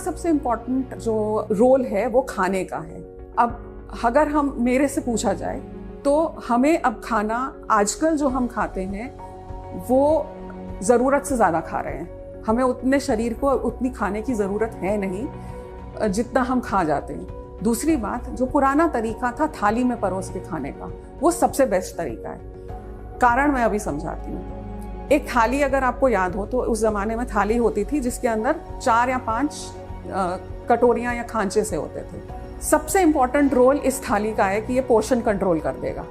सबसे इम्पोर्टेंट जो रोल है वो खाने का है। अब अगर हम मेरे से पूछा जाए तो हमें अब खाना आजकल जो हम खाते हैं वो ज़रूरत से ज़्यादा खा रहे हैं। हमें उतने शरीर को उतनी खाने की ज़रूरत है नहीं जितना हम खा जाते हैं। दूसरी बात, जो पुराना तरीका था थाली में परोस के खाने का, वो सबसे बेस्ट तरीका है। कारण मैं अभी समझाती हूँ। एक थाली अगर आपको याद हो तो उस ज़माने में थाली होती थी जिसके अंदर 4 या 5 कटोरियाँ या खांचे से होते थे। सबसे इम्पॉर्टेंट रोल इस थाली का है कि ये पोर्शन कंट्रोल कर देगा।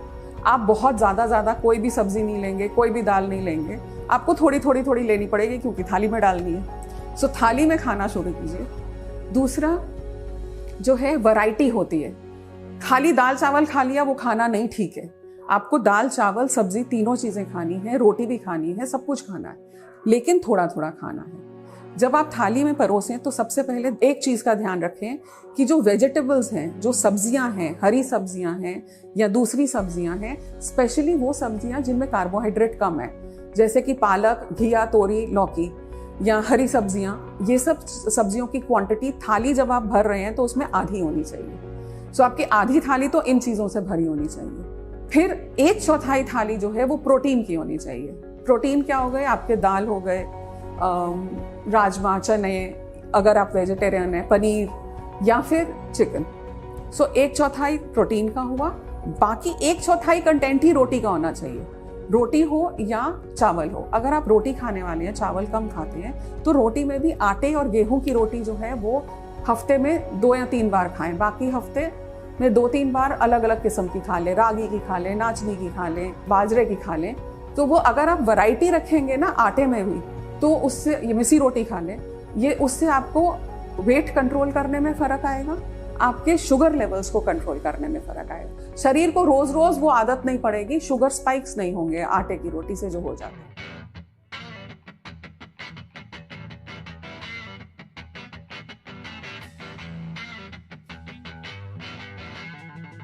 आप बहुत ज़्यादा कोई भी सब्जी नहीं लेंगे, कोई भी दाल नहीं लेंगे, आपको थोड़ी लेनी पड़ेगी क्योंकि थाली में डालनी है। सो थाली में खाना शुरू कीजिए। दूसरा जो है वैरायटी होती है। खाली दाल चावल खा लिया वो खाना नहीं ठीक है। आपको दाल चावल सब्जी तीनों चीज़ें खानी है, रोटी भी खानी है, सब कुछ खाना है, लेकिन थोड़ा खाना है। जब आप थाली में परोसें तो सबसे पहले एक चीज़ का ध्यान रखें कि जो वेजिटेबल्स हैं, जो सब्जियां हैं, हरी सब्जियां हैं या दूसरी सब्जियां हैं, स्पेशली वो सब्जियां जिनमें कार्बोहाइड्रेट कम है, जैसे कि पालक, घिया, तोरी, लौकी या हरी सब्जियां, ये सब सब्जियों की क्वांटिटी थाली जब आप भर रहे हैं तो उसमें आधी होनी चाहिए। सो आपकी आधी थाली तो इन चीज़ों से भरी होनी चाहिए। फिर 1/4 थाली जो है वो प्रोटीन की होनी चाहिए। प्रोटीन क्या हो गए? आपके दाल हो गए, राजमा, चने, अगर आप वेजिटेरियन हैं, पनीर या फिर चिकन। सो 1/4 प्रोटीन का हुआ, बाकी 1/4 कंटेंट ही रोटी का होना चाहिए। रोटी हो या चावल हो। अगर आप रोटी खाने वाले हैं, चावल कम खाते हैं, तो रोटी में भी आटे और गेहूं की रोटी जो है वो हफ्ते में 2 या 3 बार खाएं। बाकी हफ्ते में 2-3 बार अलग अलग किस्म की खा लें, रागी की खा लें, नाचनी की खा लें, बाजरे की खा लें। तो वो अगर आप वैरायटी रखेंगे ना आटे में भी, तो उससे ये मिसी रोटी खा लें, ये उससे आपको वेट कंट्रोल करने में फ़र्क आएगा, आपके शुगर लेवल्स को कंट्रोल करने में फ़र्क आएगा। शरीर को रोज़ वो आदत नहीं पड़ेगी, शुगर स्पाइक्स नहीं होंगे आटे की रोटी से जो हो जाता है।